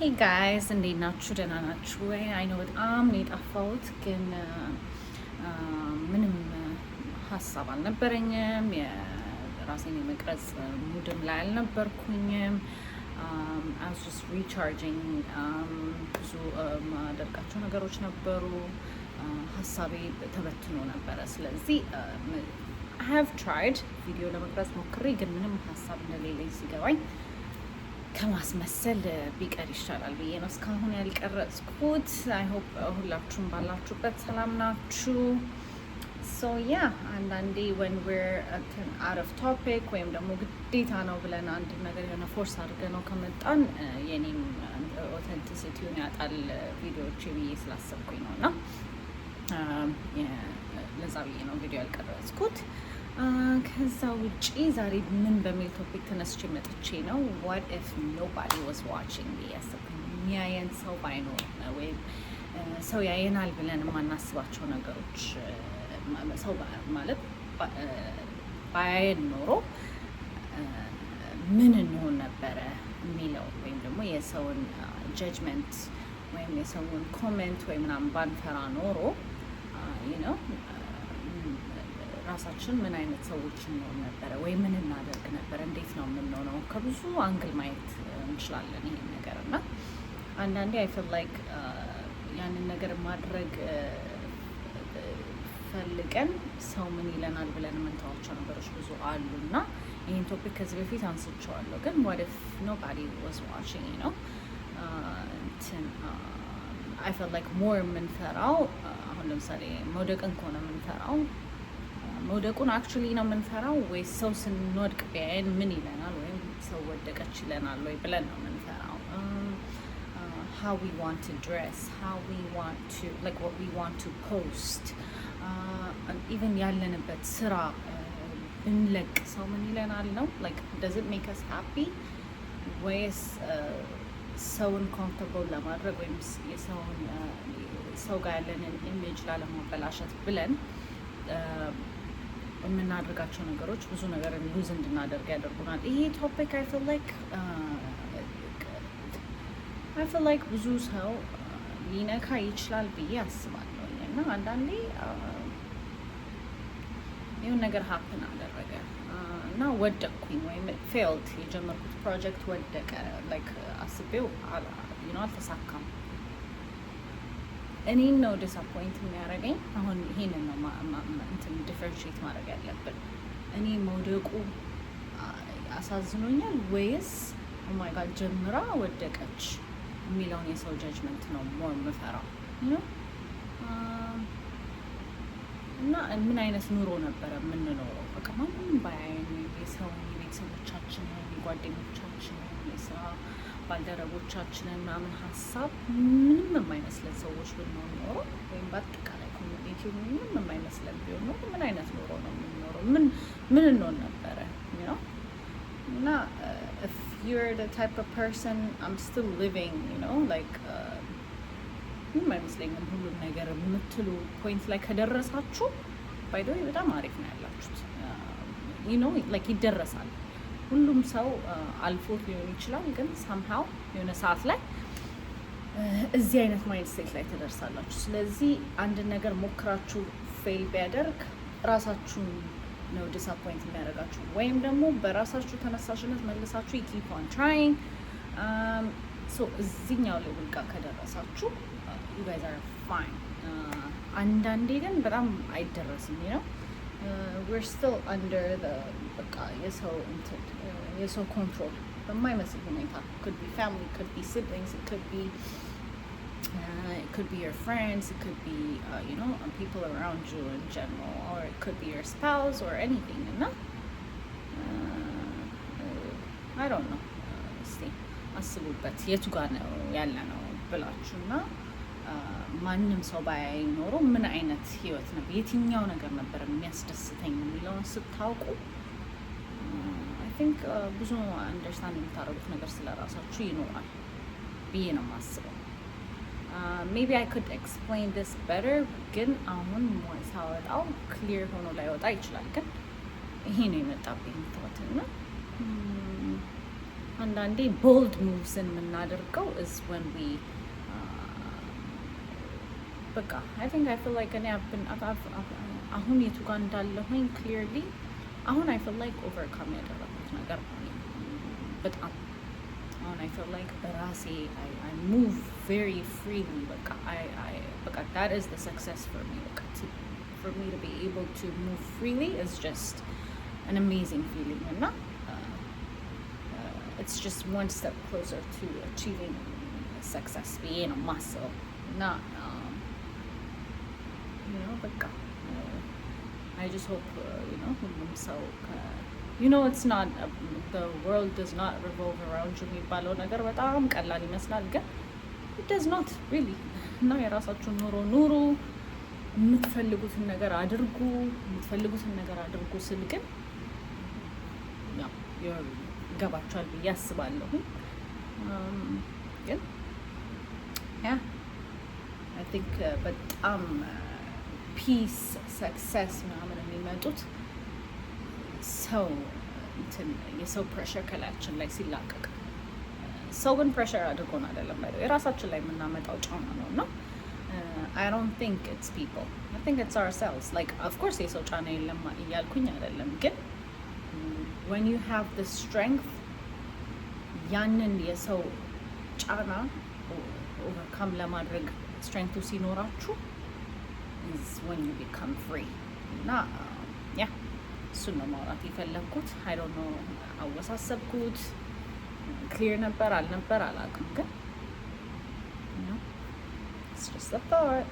Hey guys, እንዴት ናችሁ? ደህና ናችሁ ወይ? አይ ነው በጣም ነው የጠፋሁት፣ ግን ምንም ሀሳብ አልነበረኝም። የራሴን የመቅረጽ ሙድም ላይ አልነበርኩኝም። I was just recharging ብዙ ማደርጋቸው ነገሮች ነበሩ። ሀሳቤ ተበትኖ ነበረ። ስለዚህ I have tried ቪዲዮ ለመቅረጽ ሞክሬ፣ ግን ምንም ሀሳብ እንደሌለኝ ሲገባኝ ከማስመሰል ቢቀር ይሻላል ብዬ ነው እስካሁን ያልቀረጽኩት። አይ ሆፕ ሁላችሁም ባላችሁበት ሰላም ናችሁ። ሶ ያ አንዳንዴ when we're out of topic ወይም ደግሞ ግዴታ ነው ብለን አንድ ነገር የሆነ ፎርስ አድርገ ነው ከመጣን የኔም ኦተንቲሲቲውን ያጣል ቪዲዮዎቼ ብዬ ስላሰብኩኝ ነው። እና ለዛ ብዬ ነው ቪዲዮ ያልቀረጽኩት። ከዛ ውጪ ዛሬ ምን በሚል ቶፒክ ተነስቼ መጥቼ ነው what if nobody was watching ብዬ ያሰብኩኝ። የሚያየን ሰው ባይኖር ወይም ሰው ያየናል ብለን የማናስባቸው ነገሮች ሰው ማለት ባያየን ኖሮ ምን እንሆን ነበረ የሚለው፣ ወይም ደግሞ የሰውን ጀጅመንት ወይም የሰውን ኮሜንት ወይም ምናምን ባንፈራ ኖሮ ነው ራሳችን ምን አይነት ሰዎች እንሆን ነበረ፣ ወይ ምን እናደርግ ነበረ፣ እንዴት ነው የምንሆነው? ከብዙ አንግል ማየት እንችላለን ይሄን ነገር። እና አንዳንዴ አይ ፊል ላይክ ያንን ነገር ማድረግ ፈልገን ሰው ምን ይለናል ብለን የምንተዋቸው ነገሮች ብዙ አሉ። እና ይህን ቶፒክ ከዚህ በፊት አንስቼዋለሁ፣ ግን what if nobody was watching ነው አይ ፊል ላይክ ሞር የምንፈራው አሁን ለምሳሌ መውደቅን ከሆነ የምንፈራው መውደቁን አክቹሊ ነው የምንፈራው፣ ወይ ሰው ስንወድቅ ቢያየን ምን ይለናል፣ ወይም ሰው ወደቀች ይለናል ወይ ብለን ነው የምንፈራው። how we want to dress, how we want to like what we want to post, even ያለንበት ስራ ብንለቅ ሰው ምን ይለናል ነው like does it make us happy ወይስ ሰውን ኮምፎርታብል ለማድረግ ወይም የሰውን ሰው ጋር ያለንን ኢሜጅ ላለማበላሸት ብለን የምናደርጋቸው ነገሮች ብዙ ነገር ሉዝ እንድናደርግ ያደርጉናል። ይሄ ቶፒክ አይ ፊል ላይክ ብዙ ሰው ሊነካ ይችላል ብዬ አስባለሁ። እና አንዳንዴ ይሁን ነገር ሀፕን አደረገ እና ወደቅኩኝ ወይም ፌልድ የጀመርኩት ፕሮጀክት ወደቀ፣ ላይክ አስቤው አልተሳካም። እኔን ነው ዲስአፖይንት የሚያደርገኝ። አሁን ይሄንን ነው እንትን ዲፈረንሺየት ማድረግ ያለብን። እኔ መውደቁ አሳዝኖኛል ወይስ ኦማይ ጋድ ጀምራ ወደቀች የሚለውን የሰው ጀጅመንት ነው ሞር የምፈራው እና ምን አይነት ኑሮ ነበረ የምንኖረው? በቃ ማንም ባያየን የሰው የቤተሰቦቻችንን፣ የጓደኞቻችንን፣ የስራ ባልደረቦቻችንን ምናምን ሀሳብ ምንም የማይመስለን ሰዎች ብንሆን ኖሮ፣ ወይም በአጠቃላይ ኮሚኒቲ ምንም የማይመስለን ቢሆን ኖሮ ምን አይነት ኑሮ ነው የምንኖረው? ምን እንሆን ነበረ ነው? እና if you're the type of person I'm still living like ምንም አይመስለኝም ሁሉም ነገር የምትሉ ፖይንት ላይ ከደረሳችሁ ባይ ዘ ወይ በጣም አሪፍ ነው ያላችሁት። like ይደረሳል። ሁሉም ሰው አልፎት ሊሆን ይችላል፣ ግን ሳምሃው የሆነ ሰዓት ላይ እዚህ አይነት ማይንድ ስቴት ላይ ትደርሳላችሁ። ስለዚህ አንድ ነገር ሞክራችሁ ፌል ቢያደርግ ራሳችሁን ነው ዲስአፖይንት የሚያደርጋችሁ፣ ወይም ደግሞ በራሳችሁ ተነሳሽነት መልሳችሁ ኪፕ ኦን ትራይንግ እዚህኛው ሌቭል ጋር ከደረሳችሁ you guys are fine። አንዳንዴ ግን በጣም አይደረስም ነው we're still under the በቃ የሰው ኮንትሮል በማይመስል ሁኔታ could be family, could be siblings, it could be your friends, it could be people around you in general, or it could be your spouse or anything. እና I don't know እስቲ አስቡበት የቱ ጋር ነው ያለ ነው ብላችሁና ማንም ሰው ባያይ ኖሮ ምን አይነት ህይወት ነበር፣ የትኛው ነገር ነበር የሚያስደስተኝ የሚለውን ስታውቁ አይ ቲንክ ብዙ አንደርስታንድ የምታደርጉት ነገር ስለራሳችሁ ይኖራል ብዬ ነው የማስበው። ሜቢ አይ ኩድ ኤክስፕሌን ዲስ ቤተር፣ ግን አሁን ሳወጣው ክሊር ሆኖ ላይወጣ ይችላል። ግን ይሄ ነው የመጣብኝ ትወትና አንዳንዴ ቦልድ ሙቭስን የምናደርገው is when we በቃ I think I feel like እኔ አሁን የቱ ጋር እንዳለሁኝ clearly አሁን I feel like overcome ያደረኩት ነገር ነው በጣም አሁን I feel like በራሴ I move very freely በቃ በቃ that is the success for me በቃ for me to be able to move freely is just an amazing feeling እና it's just one step closer to achieving success ብዬ ነው የማስበው እና you know በቃ I just hope ሁሉም ሰው it's not the world does not revolve around you የሚባለው ነገር በጣም ቀላል ይመስላል ግን it does not really እና የራሳችሁን ኑሮ የምትፈልጉትን ነገር አድርጉ ስል ግን ያው ይገባችኋል ብዬ አስባለሁ ግን I think በጣም ፒስ ሰክሰስ ምናምን የሚመጡት ሰው የሰው ፕሬሸር ከላያችን ላይ ሲላቀቅ ሰው ግን ፕሬሸር አድርጎን አይደለም የራሳችን ላይ የምናመጣው ጫና ነው እና I don't think it's people. I think it's ourselves. Like, of course, የሰው ጫና የለም እያልኩኝ አይደለም ግን when you have the strength ያንን የሰው ጫና overcome ለማድረግ strength ሲኖራችሁ is when you become free. እና እሱን ነው ማውራት የፈለግኩት I don't know አወሳሰብኩት clear ነበር አልነበር አላውቅም ግን it's just a thought